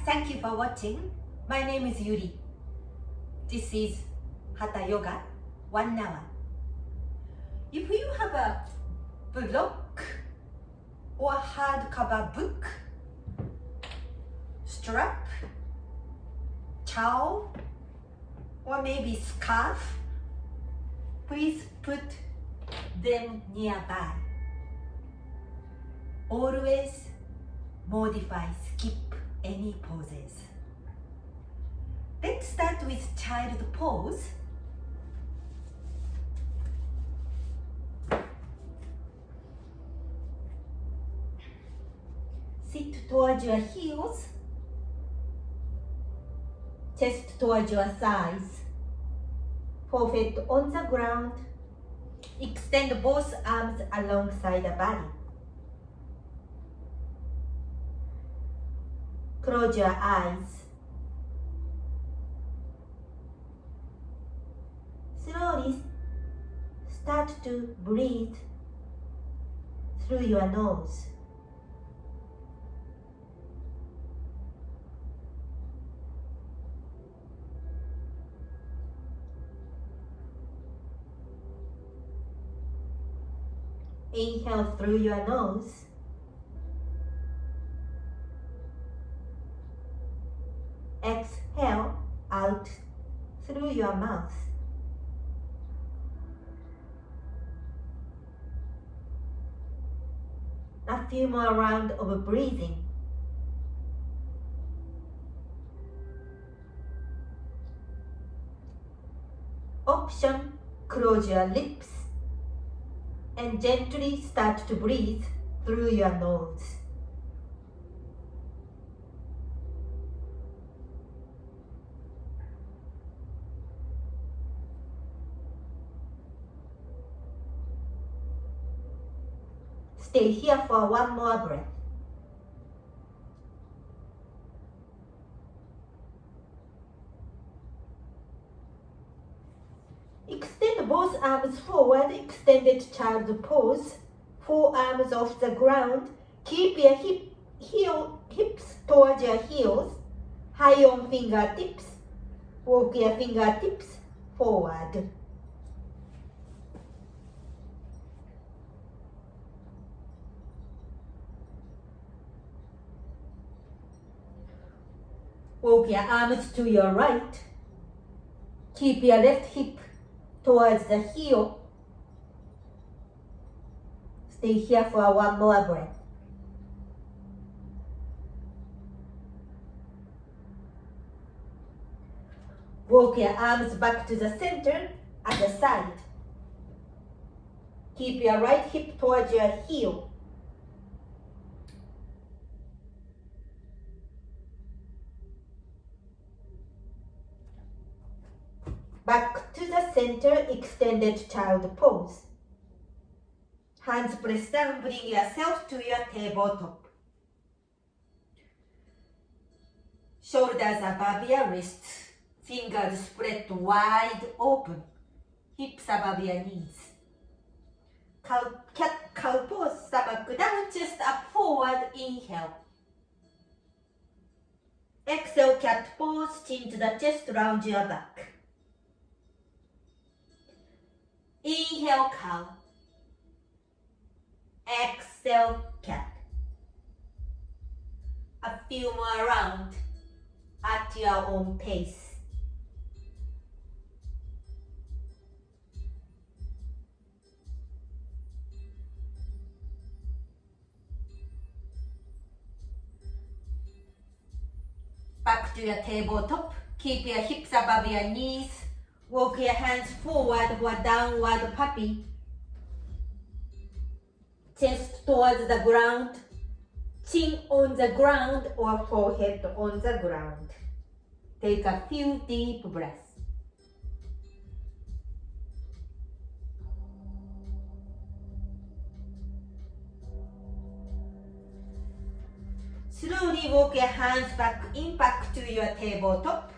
thank you for watching. My name is Yuri. This is Hatha Yoga 1 hour. If you have a blog or hardcover book, strap, towel, or maybe scarf, please put them nearby. Always modify, skip any poses. Let's start with child pose. Sit towards your heels, chest towards your thighs, forehead on the ground. Extend both arms alongside the body. Close your eyes. Slowly start to breathe through your nose. Inhale through your nose. Exhale out through your mouth. A few more rounds of breathing. Option, close your lips and gently start to breathe through your nose. Stay here for one more breath. Extend both arms forward, extended child pose. Forearms off the ground. Keep your hips towards your heels. High on fingertips. Walk your fingertips forward. Walk your arms to your right. Keep your left hip towards the heel. Stay here for one more breath. Walk your arms back to the center at the side. Keep your right hip towards your heel. Back to the center, extended child pose. Hands press down, bring yourself to your tabletop. Shoulders above your wrists, fingers spread wide open, hips above your knees. Cat cow pose, stomach down, chest up, forward, inhale. Exhale, cat pose, chin to the chest, round your back. Inhale, cow. Exhale, cat. A few more rounds at your own pace. Back to your tabletop. Keep your hips above your knees. Walk your hands forward for downward puppy. Chest towards the ground. Chin on the ground or forehead on the ground. Take a few deep breaths. Slowly walk your hands back to your tabletop.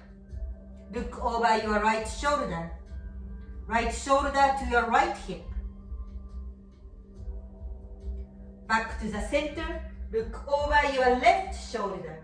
Look over your right shoulder to your right hip. Back to the center, look over your left shoulder.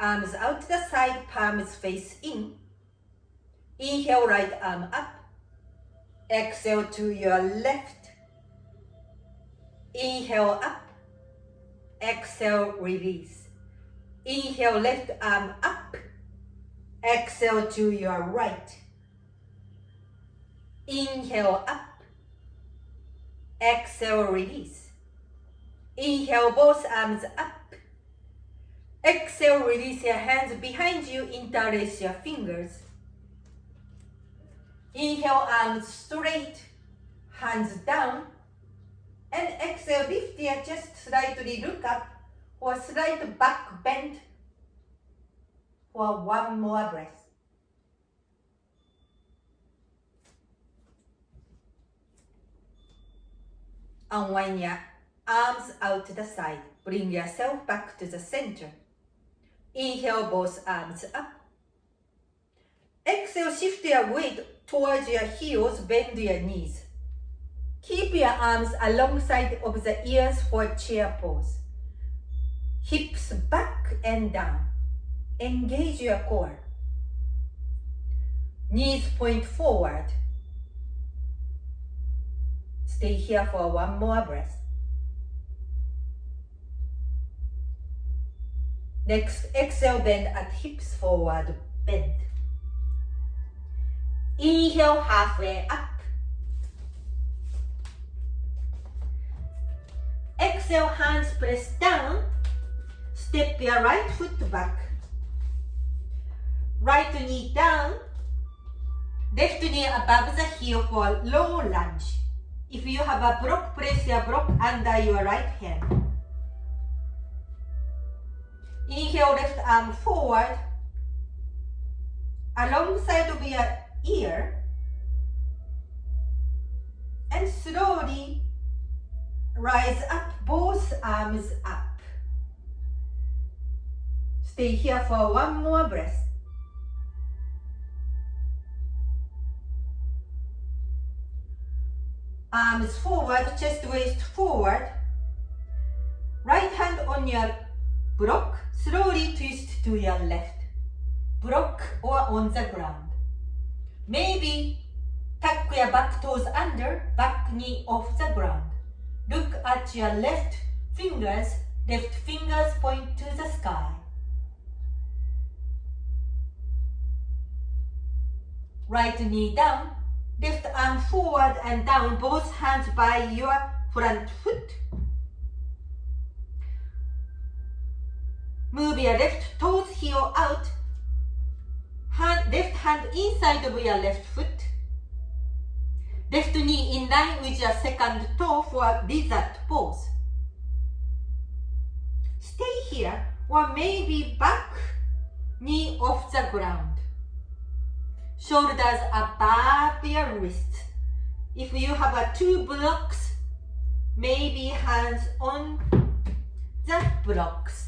Arms out to the side, palms face in. Inhale, right arm up. Exhale to your left. Inhale up. Exhale, release. Inhale, left arm up. Exhale to your right. Inhale up. Exhale, release. Inhale, both arms up. Exhale, release your hands behind you, interlace your fingers. Inhale, arms straight, hands down. And exhale, lift your chest, slightly look up, or slight back bend for one more breath. Unwind your arms out to the side. Bring yourself back to the center. Inhale, both arms up. Exhale, shift your weight towards your heels, bend your knees. Keep your arms alongside of the ears for chair pose. Hips back and down. Engage your core. Knees point forward. Stay here for one more breath. Next, exhale, bend at hips forward, bend. Inhale, halfway up. Exhale, hands press down. Step your right foot back. Right knee down. Left knee above the heel for low lunge. If you have a block, place your block under your right hand. Inhale, left arm forward, alongside of your ear, and slowly rise up, both arms up. Stay here for one more breath. Arms forward, chest waist forward. Right hand on your block, slowly twist to your left. Block or on the ground. Maybe tuck your back toes under, back knee off the ground. Look at your left fingers point to the sky. Right knee down, left arm forward and down, both hands by your front foot. Move your left toes, heel out. Left hand inside of your left foot. Left knee in line with your second toe for lizard pose. Stay here, or maybe back knee off the ground. Shoulders above your wrists. If you have two blocks, maybe hands on the blocks.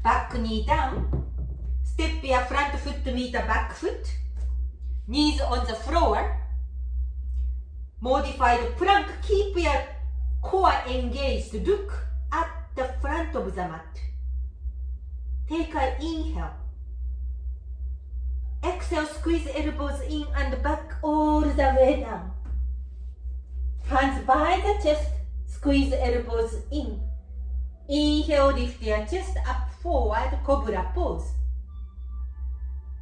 Back knee down. Step your front foot to meet the back foot. Knees on the floor. Modified plank. Keep your core engaged. Look at the front of the mat. Take an inhale. Exhale, squeeze elbows in and back all the way down. Hands by the chest. Squeeze elbows in. Inhale, lift your chest up forward, cobra pose.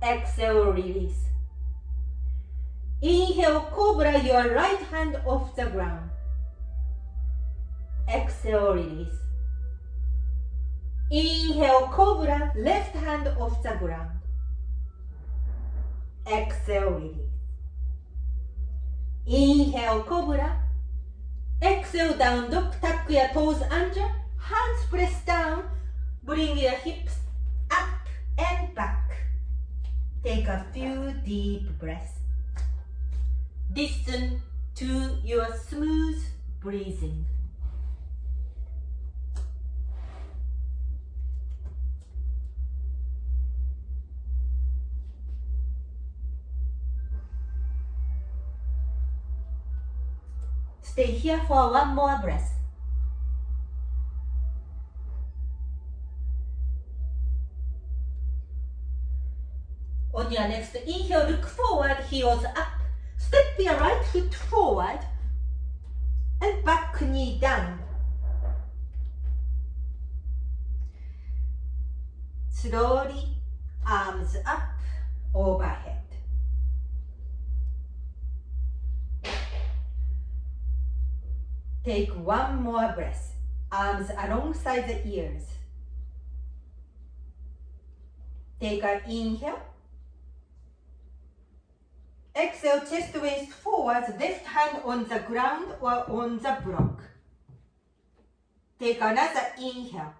Exhale, release. Inhale, cobra, your right hand off the ground. Exhale, release. Inhale, cobra, left hand off the ground. Exhale, release. Inhale, cobra. Exhale, down dog, tuck your toes under. Hands press down, bring your hips up and back. Take a few deep breaths. Listen to your smooth breathing. Stay here for one more breath. On your next inhale, look forward, heels up. Step your right foot forward and back knee down. Slowly, arms up, overhead. Take one more breath. Arms alongside the ears. Take an inhale. Exhale, chest waist forward, left hand on the ground or on the block. Take another inhale.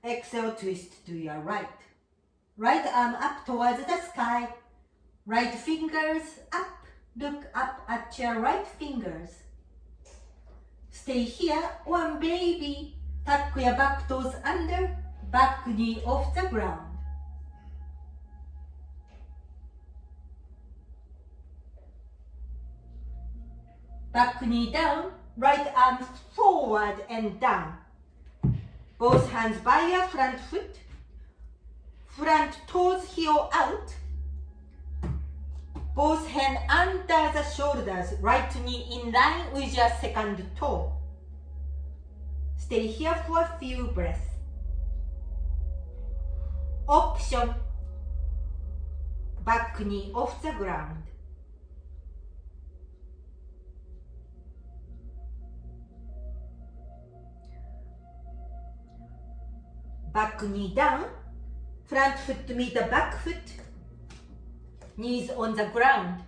Exhale, twist to your right. Right arm up towards the sky. Right fingers up. Look up at your right fingers. Stay here or maybe tuck your back toes under, back knee off the ground. Back knee down, right arm forward and down. Both hands by your front foot. Front toes heel out. Both hands under the shoulders, right knee in line with your second toe. Stay here for a few breaths. Option. Back knee off the ground. Back knee down, front foot to meet the back foot, knees on the ground.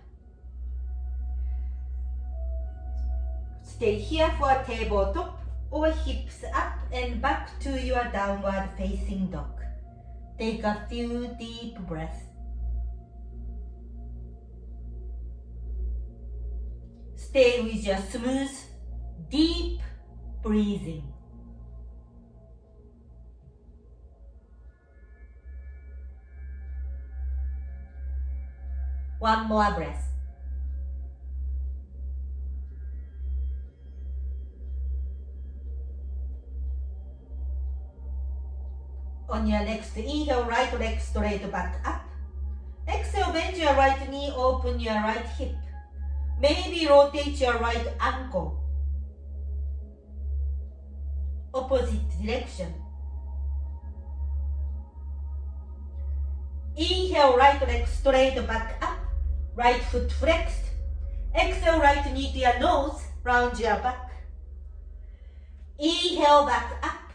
Stay here for a tabletop or hips up and back to your downward facing dog. Take a few deep breaths. Stay with your smooth, deep breathing. One more breath. On your next inhale, right leg straight back up. Exhale, bend your right knee, open your right hip. Maybe rotate your right ankle. Opposite direction. Inhale, right leg straight back up. Right foot flexed. Exhale, right knee to your nose, round your back. Inhale, back up.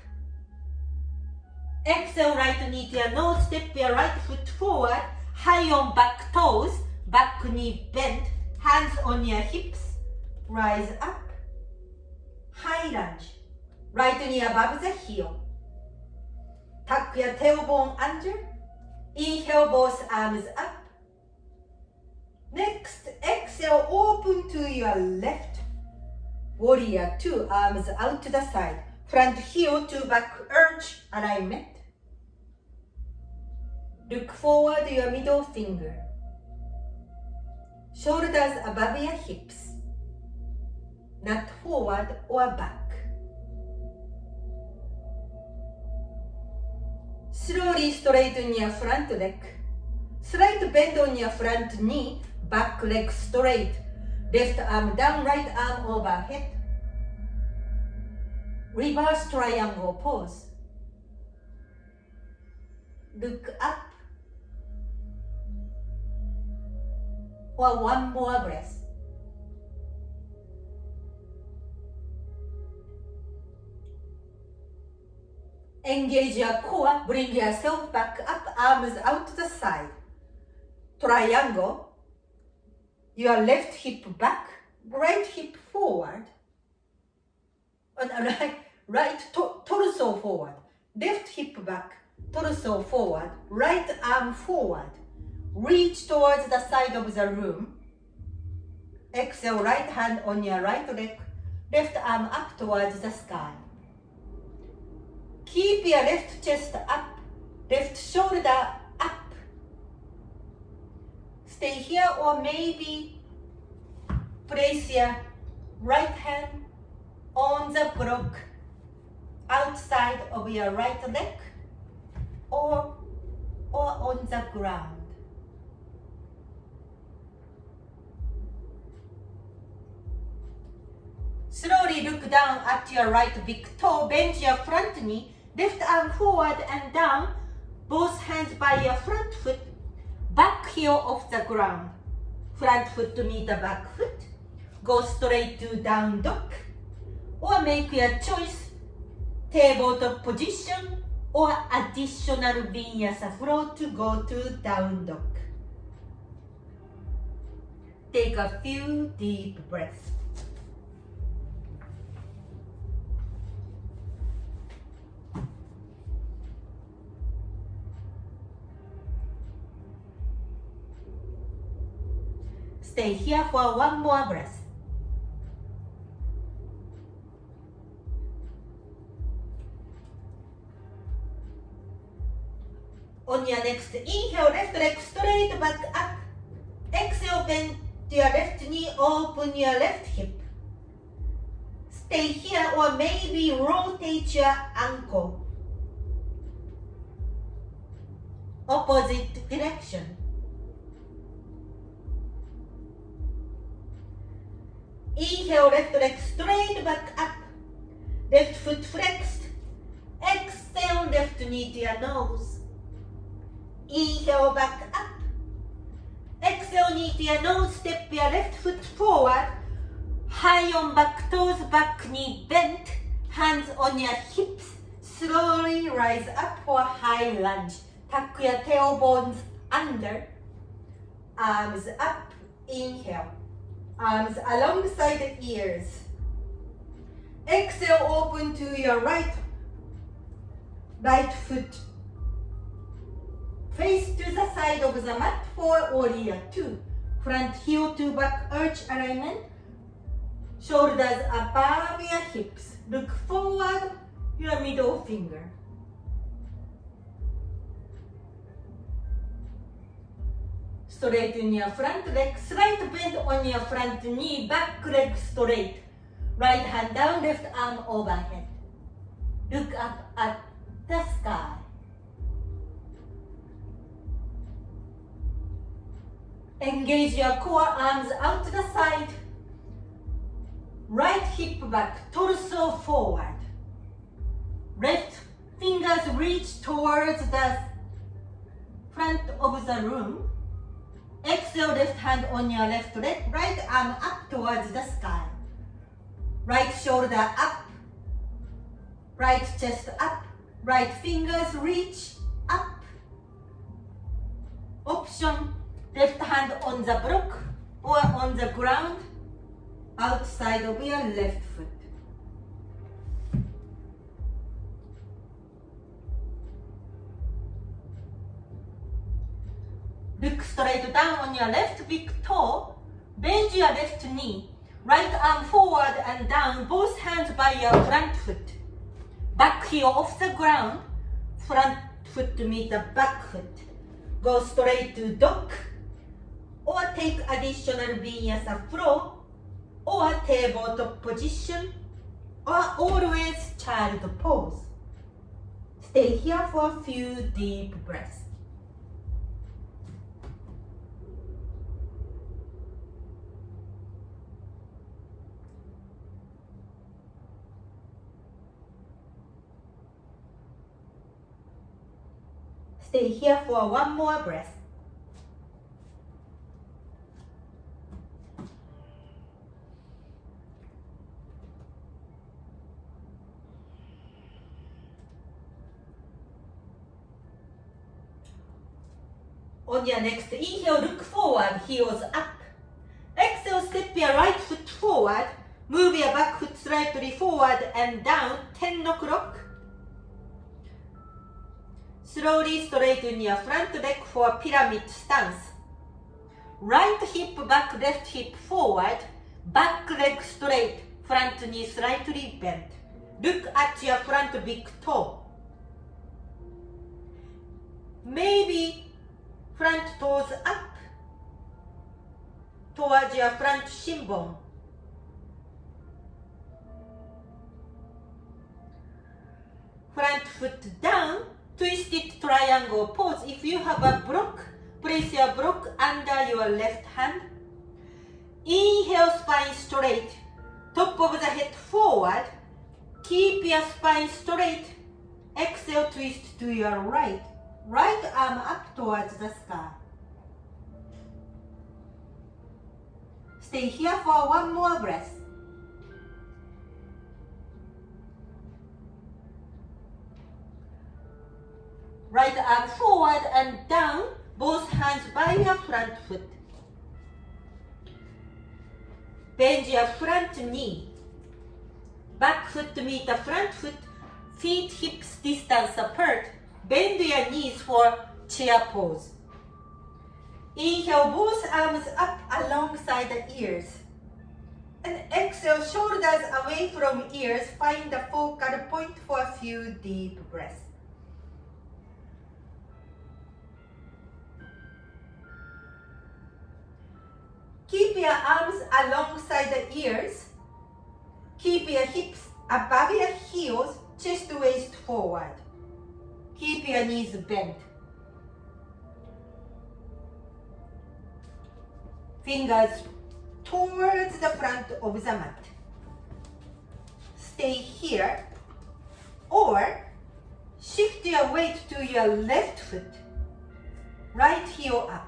Exhale, right knee to your nose, step your right foot forward, high on back toes, back knee bent, hands on your hips, rise up. High lunge, right knee above the heel. Tuck your tailbone under, inhale, both arms up. Next, exhale, open to your left. Warrior two, arms out to the side. Front heel to back arch alignment. Look forward your middle finger. Shoulders above your hips. Not forward or back. Slowly straighten your front leg. Slight bend on your front knee. Back leg straight, left arm down, right arm overhead. Reverse triangle pose. Look up. For one more breath. Engage your core, bring yourself back up, arms out to the side. Triangle. Your left hip back, right hip forward. Right torso forward. Left hip back, torso forward. Right arm forward. Reach towards the side of the room. Exhale, right hand on your right leg. Left arm up towards the sky. Keep your left chest up. Left shoulder up. Stay here or maybe place your right hand on the block outside of your right leg or on the ground. Slowly look down at your right big toe, bend your front knee, left arm forward and down, both hands by your front foot, back heel off the ground. Front foot to meet the back foot. Go straight to down dog. Or make your choice, tabletop position or additional vinyasa flow to go to down dog. Take a few deep breaths. Stay here for one more breath. On your next inhale, left leg straight back up. Exhale, bend your left knee, open your left hip. Stay here or maybe rotate your ankle. Opposite direction. Inhale, left leg straight back up. Left foot flexed. Exhale, left knee to your nose. Inhale, back up. Exhale, knee to your nose, step your left foot forward. High on back toes, back knee bent. Hands on your hips. Slowly rise up for high lunge. Tuck your tailbones under. Arms up, inhale. Arms alongside the ears. Exhale, open to your right foot. Face to the side of the mat for warrior 2. Front heel to back arch alignment. Shoulders above your hips. Look forward, your middle finger. Straighten your front leg, slight bend on your front knee, back leg straight. Right hand down, left arm overhead. Look up at the sky. Engage your core, arms out to the side. Right hip back, torso forward. Left fingers reach towards the front of the room. Exhale, left hand on your left leg, right arm up towards the sky. Right shoulder up, right chest up, right fingers reach up. Option, left hand on the block or on the ground, outside of your left foot. Look straight down on your left big toe, bend your left knee, right arm forward and down, both hands by your front foot. Back heel off the ground, front foot to meet the back foot. Go straight to dog, or take additional vinyasa flow, or tabletop position, or always child pose. Stay here for a few deep breaths. Stay here for one more breath. On your next inhale, look forward, heels up. Exhale, step your right foot forward. Move your back foot slightly forward and down, 10 o'clock. Slowly straighten your front leg for pyramid stance. Right hip back, left hip forward. Back leg straight, front knee slightly bent. Look at your front big toe. Maybe front toes up towards your front shin bone. front foot down, twisted triangle pose. If you have a block, place your block under your left hand. Inhale, spine straight, top of the head forward. Keep your spine straight. Exhale, twist to your right. Right arm up towards the sky. Stay here for one more breath. Right arm forward and down, both hands by your front foot. Bend your front knee. Back foot meet the front foot, feet hips distance apart. Bend your knees for chair pose. Inhale, both arms up alongside the ears. And exhale, shoulders away from ears. Find the focal point for a few deep breaths. Keep your arms alongside the ears. Keep your hips above your heels, chest waist forward. Keep your knees bent. Fingers towards the front of the mat. Stay here or shift your weight to your left foot. Right heel up.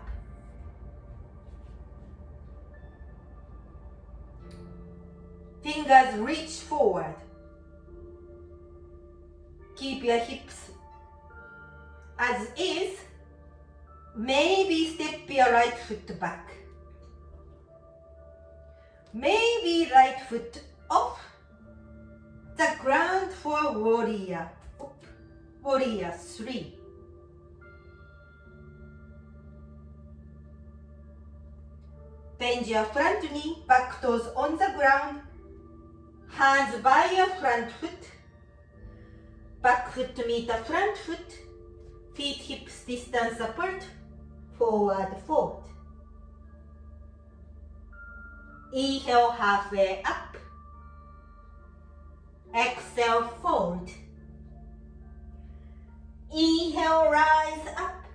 Fingers reach forward. Keep your hips as is. Maybe step your right foot back. Maybe right foot off the ground for warrior. Warrior 3. Bend your front knee, back toes on the ground. Hands by your front foot. Back foot meet the front foot. Feet hips distance apart. Forward fold. Inhale, halfway up. Exhale, fold. Inhale, rise up.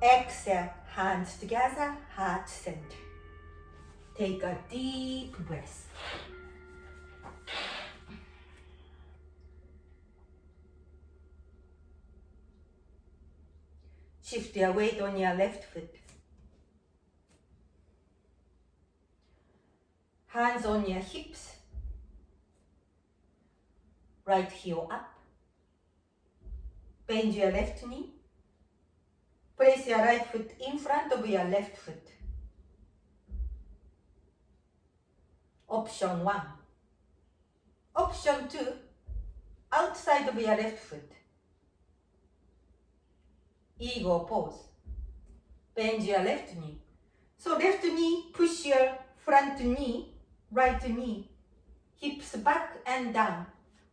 Exhale, hands together, heart center. Take a deep breath. Shift your weight on your left foot. Hands on your hips. Right heel up. Bend your left knee. Place your right foot in front of your left foot. Option 1. Option 2. Outside of your left foot. Eagle pose. Bend your left knee. So left knee, push your front knee, right knee. Hips back and down.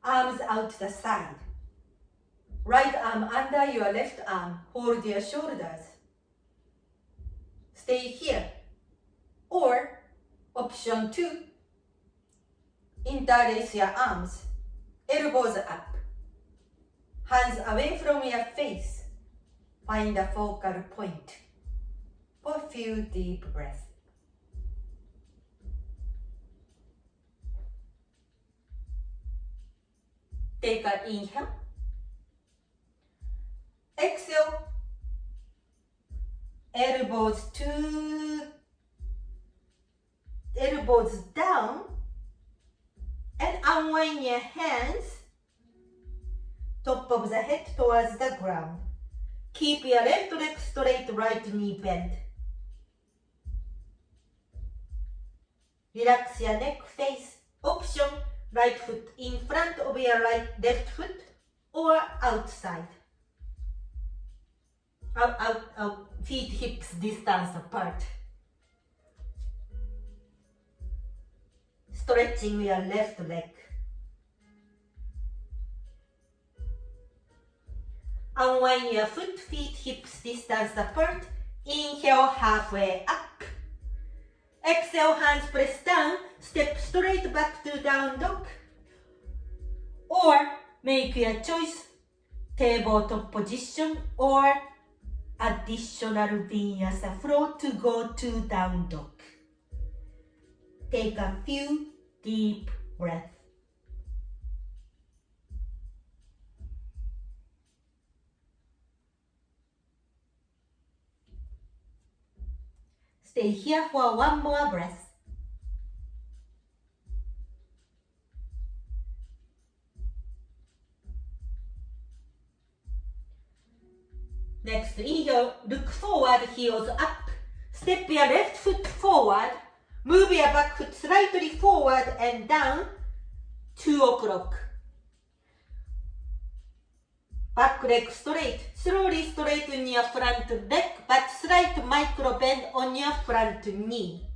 Arms out the side. Right arm under your left arm. Hold your shoulders. Stay here. Or option 2. Interlace your arms. Elbows up. Hands away from your face. Find a focal point for a few deep breaths. Take an inhale. Exhale. Elbows down. And unwind your hands. Top of the head towards the ground. Keep your left leg straight, right knee bent. Relax your neck, face. Option, right foot in front of your left foot or outside. Feet hips distance apart. Stretching your left leg. Unwind your foot, feet, hips distance apart. Inhale, halfway up. Exhale, hands press down. Step straight back to down dog. Or Make your choice, tabletop position or additional vinyasa flow to go to down dog. Take a few deep breaths. Stay here for one more breath. Next, inhale, look forward, heels up. Step your left foot forward. Move your back foot slightly forward and down. 2 o'clock. Back leg straight. Slowly straighten your front leg, but slight micro bend on your front knee.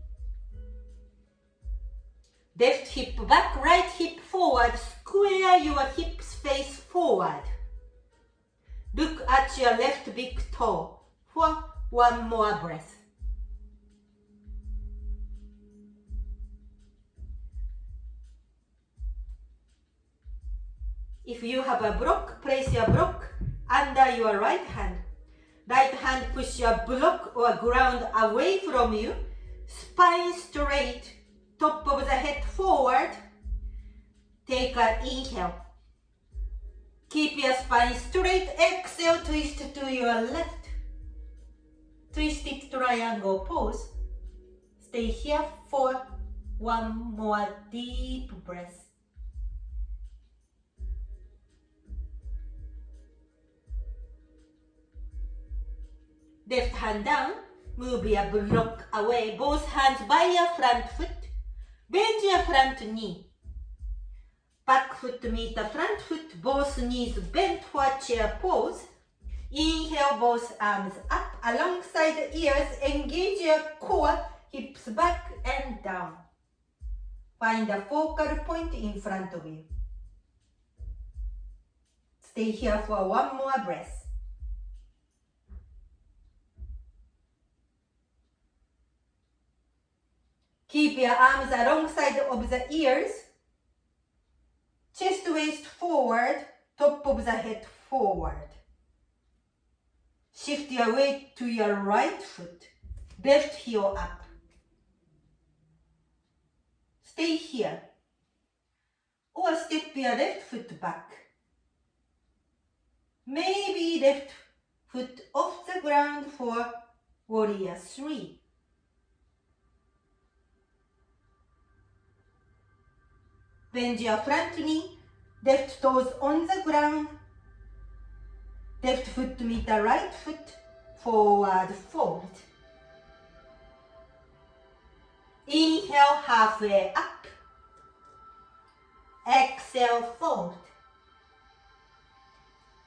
Left hip back, right hip forward. Square your hips face forward. Look at your left big toe for one more breath. If you have a block, place your block under your right hand. Right hand push your block or ground away from you. Spine straight, top of the head forward. Take an inhale. Keep your spine straight. Exhale, twist to your left. Twisted triangle pose. Stay here for one more deep breath. Left hand down. Move your block away. Both hands by your front foot. Bend your front knee. Back foot meet the front foot, both knees bent for chair pose. Inhale, both arms up alongside the ears. Engage your core, hips back and down. Find a focal point in front of you. Stay here for one more breath. Keep your arms alongside of the ears. Chest waist forward, top of the head forward. Shift your weight to your right foot, left heel up. Stay here. Or step your left foot back. Maybe left foot off the ground for warrior 3. Bend your front knee, left toes on the ground. Left foot meet the right foot, forward fold. Inhale, halfway up. Exhale, fold.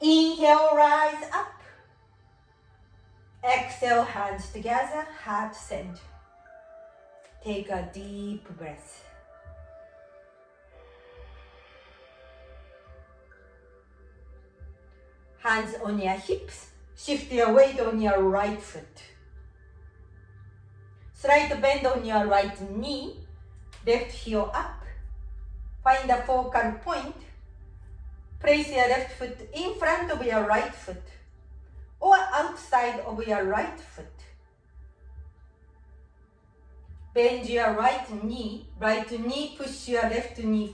Inhale, rise up. Exhale, hands together, heart center. Take a deep breath. Hands on your hips, shift your weight on your right foot. Slight bend on your right knee, left heel up. Find a focal point. Place your left foot in front of your right foot or outside of your right foot. Bend your right knee push your left knee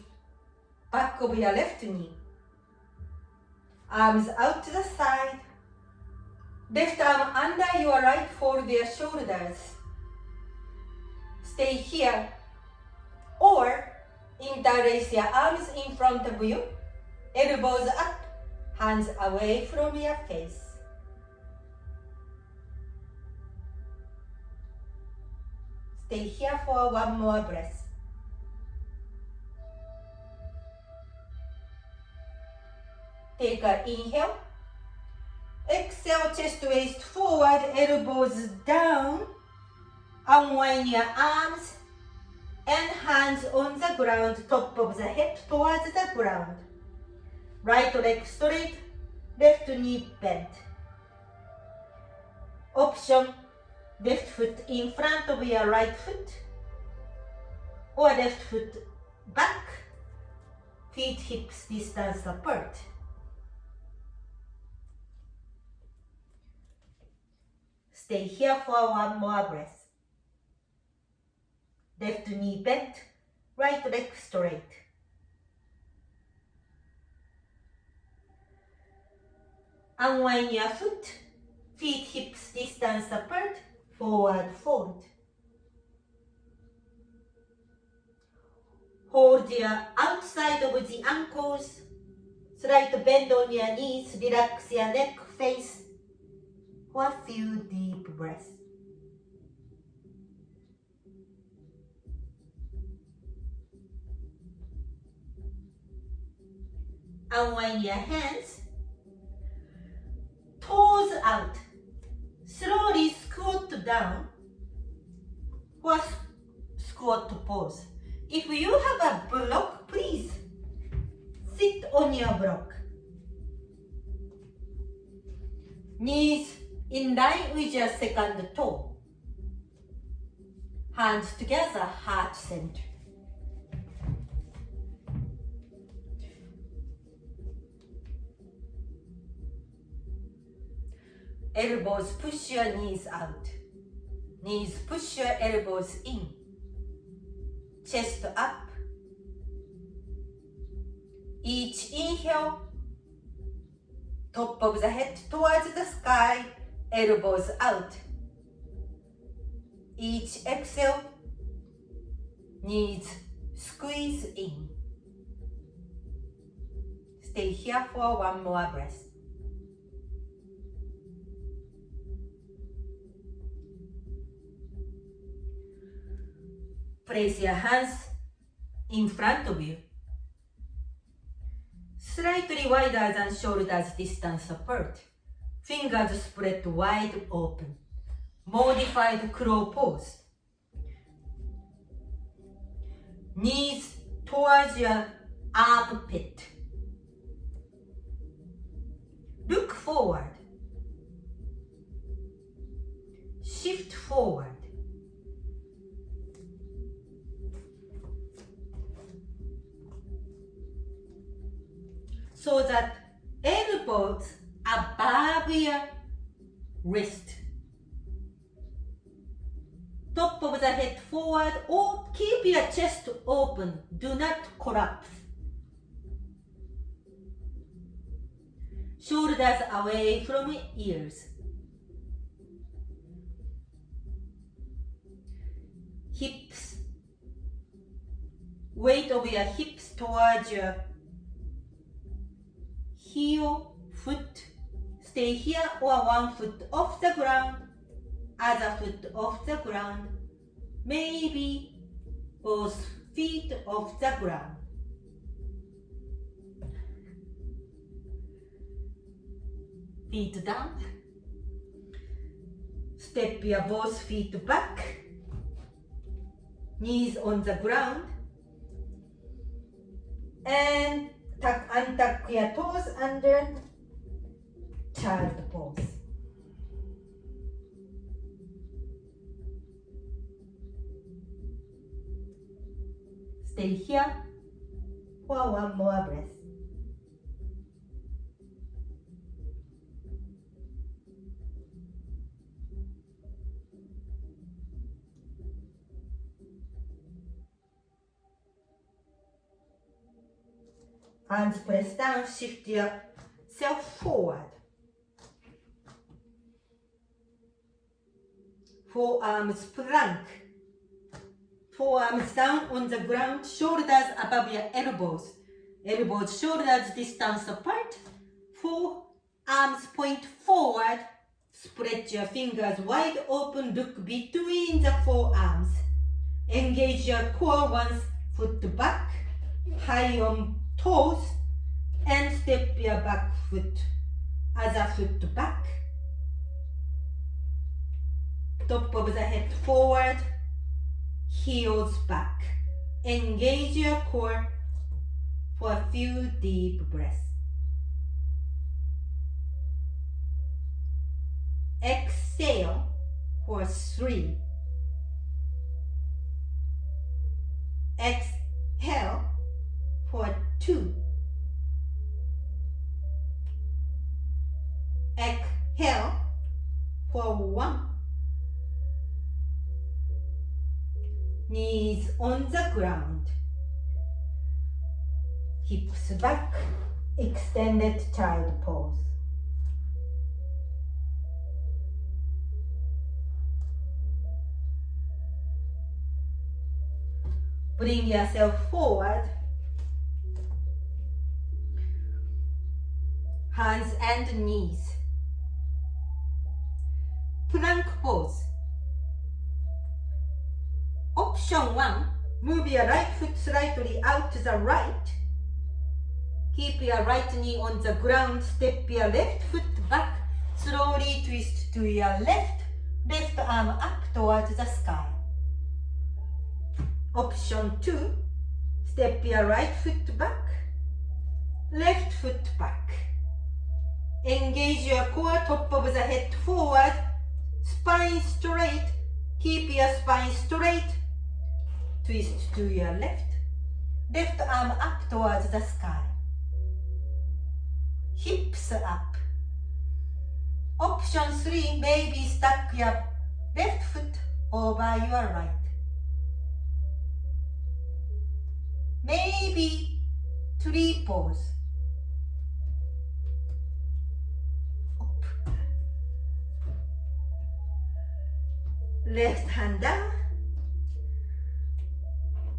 back of your left knee. Arms out to the side. Left arm under your right, fold your shoulders. Stay here. Or interlace your arms in front of you. Elbows up, hands away from your face. Stay here for one more breath. Take an inhale. Exhale, chest waist forward, elbows down. Unwind your arms and hands on the ground, top of the head towards the ground. Right leg straight, left knee bent. Option, left foot in front of your right foot or left foot back. feet hips distance apart. Stay here for one more breath. Left knee bent, right leg straight. Unwind your foot, feet hips distance apart, forward fold. Hold your outside of the ankles, slight bend on your knees, relax your neck, face for a few deep breaths. Unwind your hands, toes out, slowly squat down for squat pose. If you have a block, please sit on your block. Knees in line with your second toe. Hands together, heart center. Elbows push your knees out. Knees push your elbows in. Chest up. Each inhale, top of the head towards the sky, elbows out. Each exhale, knees squeeze in. Stay here for one more breath. Place your hands in front of you, slightly wider than shoulders distance apart. Fingers spread wide open. Modified crow pose. Knees towards your armpit. Look forward. Shift forward. So that elbows above your wrist. Top of the head forward, or keep your chest open. Do not collapse. Shoulders away from ears. Hips. Weight of your hips towards your heel, foot. Stay here or one foot off the ground, other foot off the ground, maybe both feet off the ground. Feet down. Step your both feet back, knees on the ground, and untuck your toes under child pose. Stay here for one more breath. Hands press down, shift yourself forward. Forearms plank. Forearms down on the ground, shoulders above your elbows. Elbows, shoulders distance apart. Forearms point forward. Spread your fingers wide open, look between the forearms. Engage your core, one foot back, high on toes, and step your back foot, other foot back. Top of the head forward, heels back. Engage your core for a few deep breaths. Exhale for 3. Exhale for 2. knees on the ground. Hips back, extended child pose. Bring yourself forward. Hands and knees. Plank pose. Option 1, move your right foot slightly out to the right. Keep your right knee on the ground, step your left foot back, slowly twist to your left, left arm up towards the sky. Option 2, step your right foot back, left foot back. Engage your core, top of the head forward, spine straight, keep your spine straight, twist to your left, left arm up towards the sky. Hips up. Option 3, maybe stack your left foot over your right. Maybe tree pose. Up. Left hand down.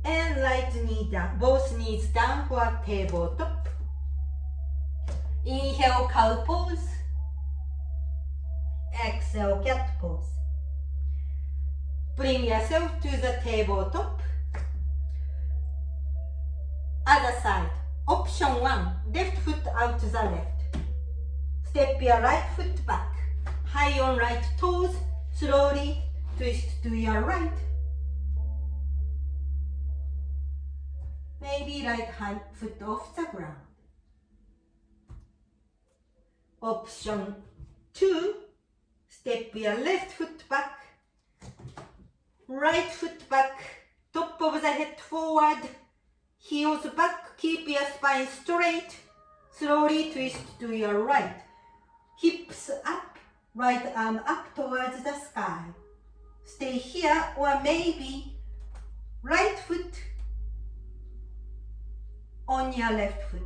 And right knee down. Both knees down for tabletop. Inhale, cow pose. Exhale, cat pose. Bring yourself to the tabletop. Other side. Option 1, left foot out to the left. Step your right foot back. High on right toes. Slowly twist to your right. Maybe right hand foot off the ground. Option 2, step your left foot back, right foot back, top of the head forward, heels back, keep your spine straight, slowly twist to your right, hips up, right arm up towards the sky. Stay here, or maybe right foot on your left foot.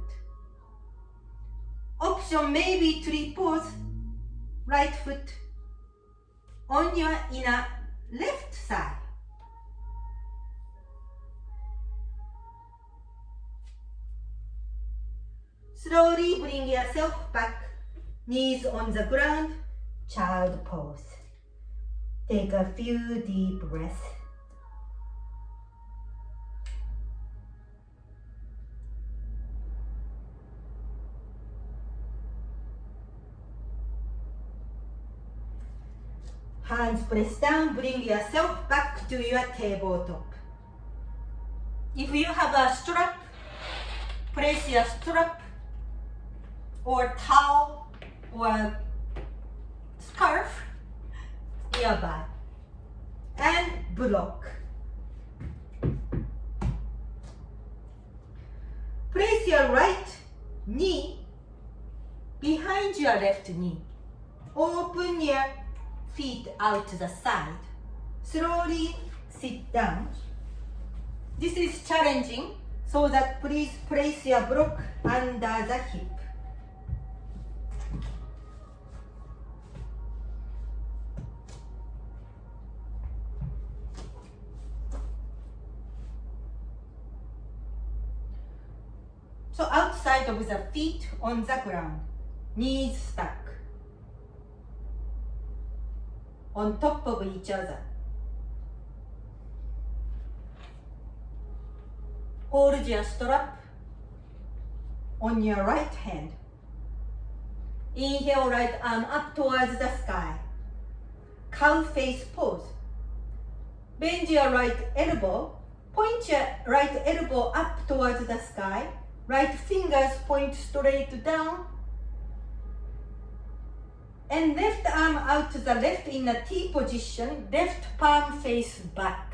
Option maybe tree pose, right foot on your inner left side. Slowly bring yourself back, knees on the ground, child pose. Take a few deep breaths. Hands press down, bring yourself back to your tabletop. If you have a strap, place your strap or towel or scarf nearby and block. Place your right knee behind your left knee. Open your feet out to the side. Slowly sit down. This is challenging, so that please place your block under the hip. So outside of the feet on the ground, knees stuck on top of each other. Hold your strap on your right hand. Inhale, right arm up towards the sky. Cow face pose. Bend your right elbow. Point your right elbow up towards the sky. Right fingers point straight down. And left arm out to the left in a T position. Left palm face back.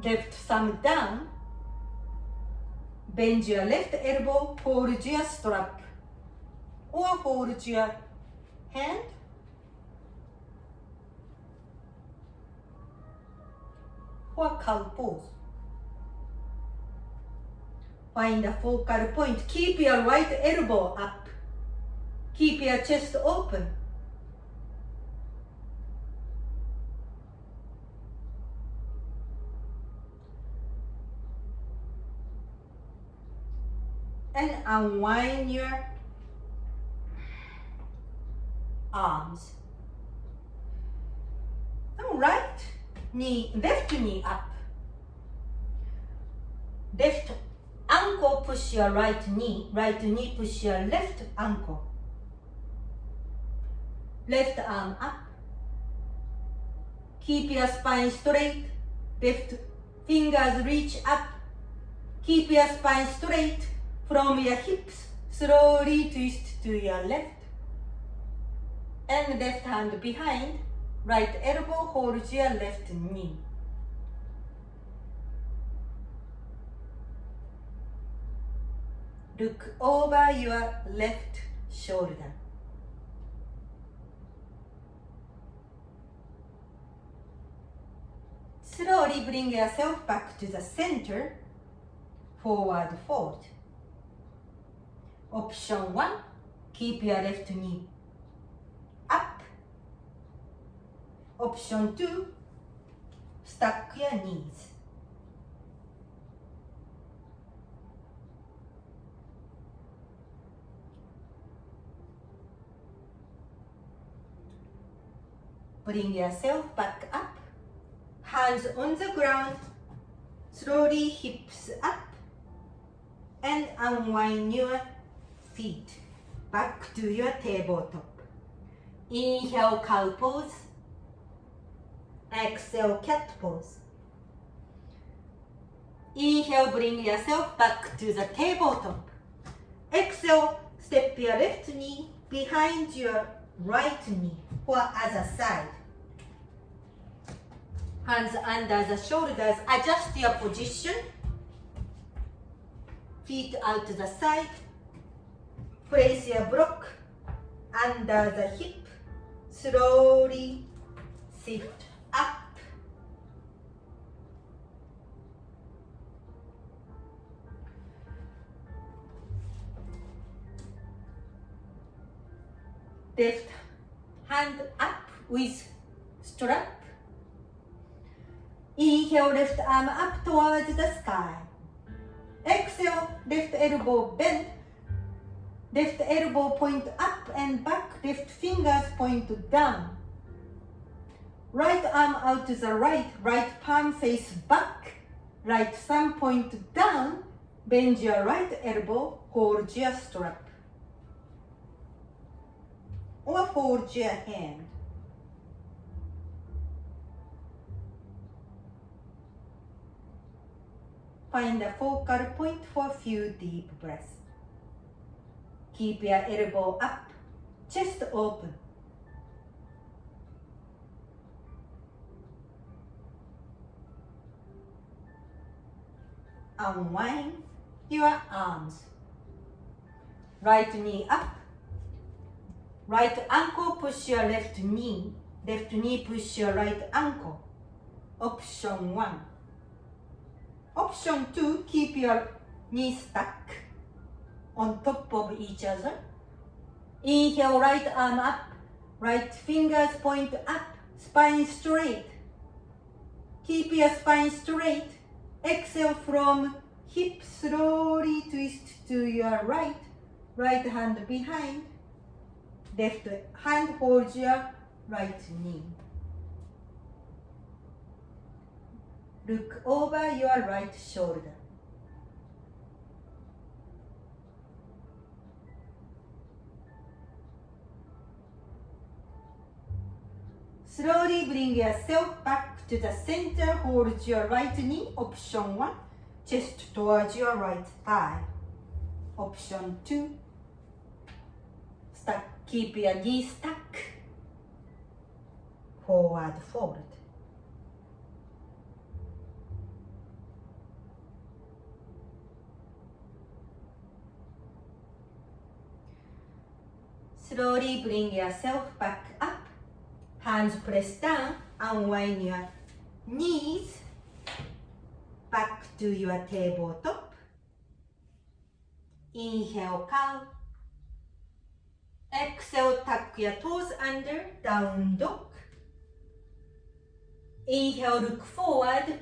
Left thumb down. Bend your left elbow, hold your strap. Or hold your hand. Or cow pose. Find a focal point. Keep your right elbow up. Keep your chest open. And unwind your arms. Now left knee up. Left ankle push your right knee push your left ankle. Left arm up. Keep your spine straight. Left fingers reach up. Keep your spine straight from your hips. Slowly twist to your left. And left hand behind. Right elbow holds your left knee. Look over your left shoulder. Slowly bring yourself back to the center. Forward fold. Option 1, keep your left knee up. Option 2, stack your knees. Bring yourself back up. Hands on the ground. Slowly hips up. And unwind your feet back to your tabletop. Inhale, cow pose. Exhale, cat pose. Inhale, bring yourself back to the tabletop. Exhale, step your left knee behind your right knee for other side. Hands under the shoulders, adjust your position. Feet out to the side. Place your block under the hip. Slowly sit up. Left hand up with strap. Inhale, left arm up towards the sky. Exhale, left elbow bend. Left elbow point up and back. Left fingers point down. Right arm out to the right. Right palm face back. Right thumb point down. Bend your right elbow. Hold your strap. Or fold your hand. Find a focal point for a few deep breaths. Keep your elbow up, chest open. Unwind your arms. Right knee up. Right ankle push your left knee. Left knee push your right ankle. Option 1. Option 2, keep your knees stuck on top of each other. Inhale, right arm up. Right fingers point up. Spine straight. Keep your spine straight. Exhale from hip, slowly twist to your right. Right hand behind. Left hand holds your right knee. Look over your right shoulder. Slowly bring yourself back to the center. Hold your right knee. Option 1, chest towards your right thigh. Option 2, keep your knee stuck. Forward fold. Slowly bring yourself back up. Hands press down. Unwind your knees back to your tabletop. Inhale, cow. Exhale, tuck your toes under, down dog. Inhale, look forward.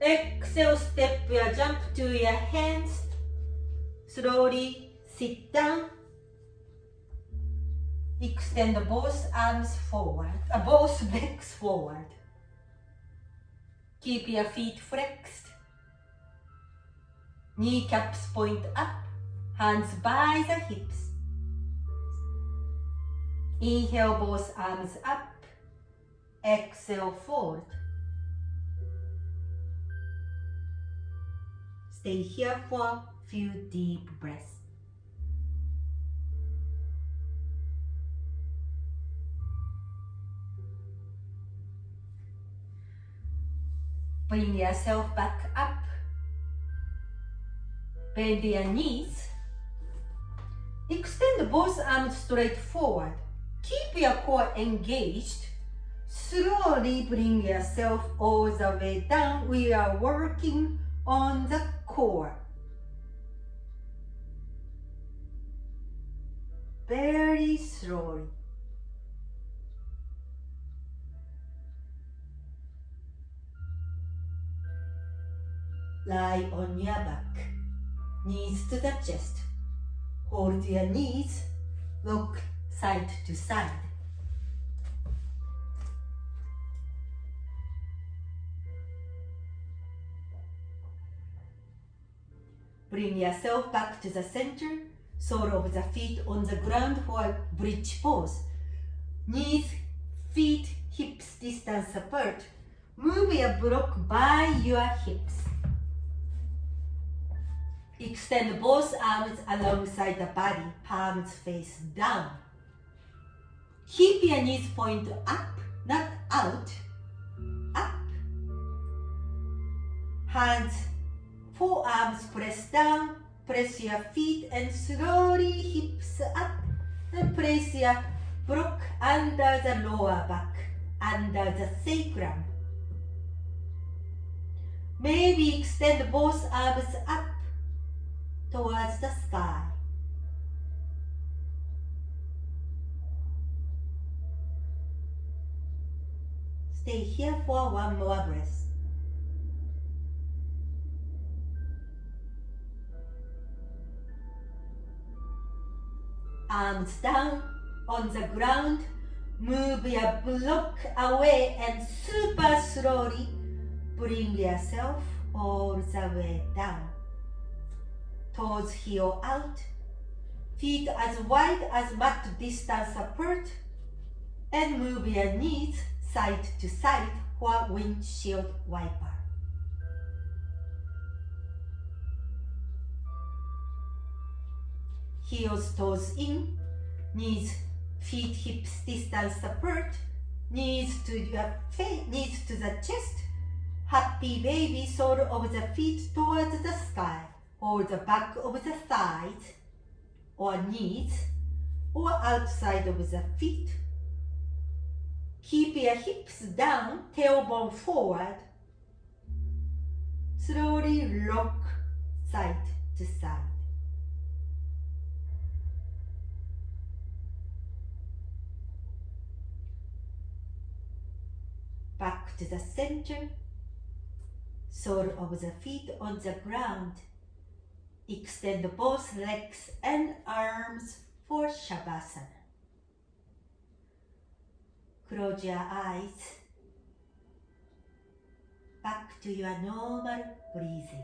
Exhale, step your jump to your hands. Slowly sit down. Extend both arms forward, both legs forward. Keep your feet flexed. Kneecaps point up, hands by the hips. Inhale, both arms up. Exhale, forward. Stay here for a few deep breaths. Bring yourself back up. Bend your knees. Extend both arms straight forward. Keep your core engaged. Slowly bring yourself all the way down. We are working on the core. Very slowly. Lie on your back, knees to the chest. Hold your knees, look side to side. Bring yourself back to the center, sole of the feet on the ground for bridge pose. Knees, feet, hips distance apart. Move your block by your hips. Extend both arms alongside the body, palms face down. Keep your knees point up, not out. Up. Hands, forearms press down. Press your feet and slowly hips up. And place your block under the lower back, under the sacrum. Maybe extend both arms up towards the sky. Stay here for one more breath. Arms down on the ground. Move your block away and super slowly bring yourself all the way down. Toes heel out, feet as wide as mat distance apart, and move your knees side to side for windshield wiper. Heels, toes in, knees, feet, hips distance apart, knees to your face, knees to the chest. Happy baby, sole of the feet towards the sky. Hold the back of the thighs or knees or outside of the feet. Keep your hips down, tailbone forward. Slowly rock side to side. Back to the center. Sole of the feet on the ground. Extend both legs and arms for Shavasana. Close your eyes. Back to your normal breathing.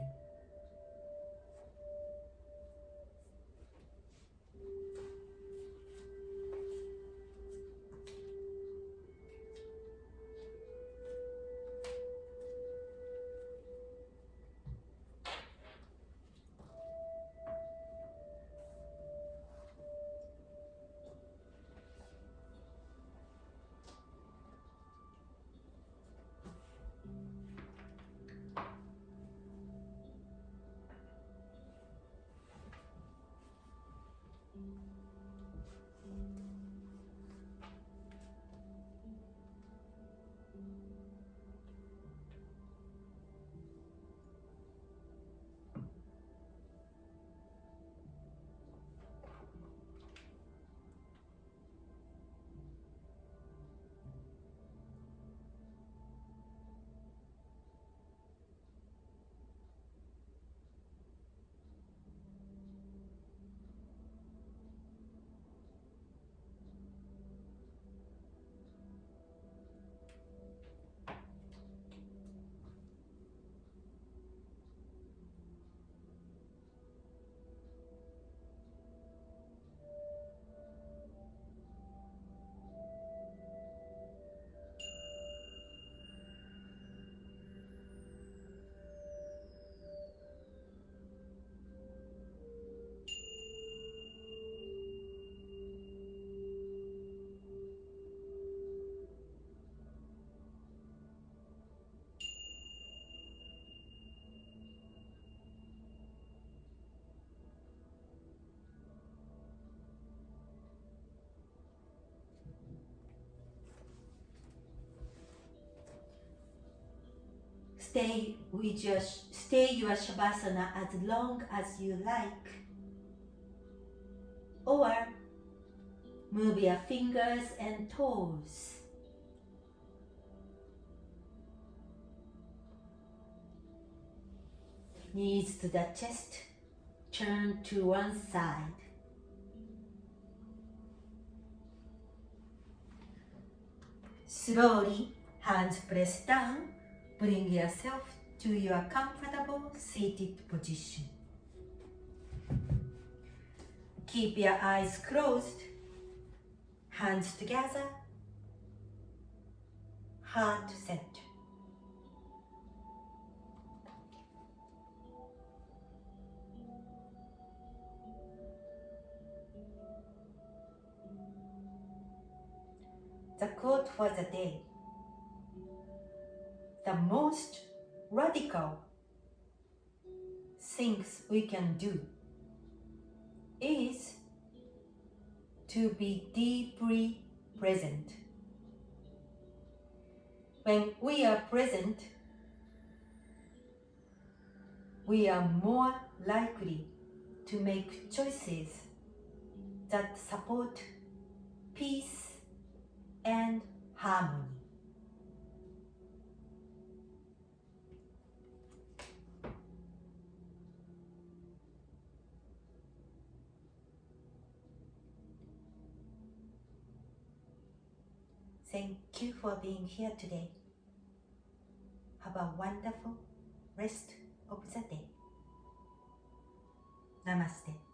stay your Shavasana as long as you like, or move your fingers and toes. Knees to the chest, turn to one side. Slowly, hands press down, bring yourself to your comfortable seated position. Keep your eyes closed, hands together, heart center. The quote for the day: the most radical things we can do is to be deeply present. When we are present, we are more likely to make choices that support peace and harmony. Thank you for being here today. Have a wonderful rest of the day. Namaste.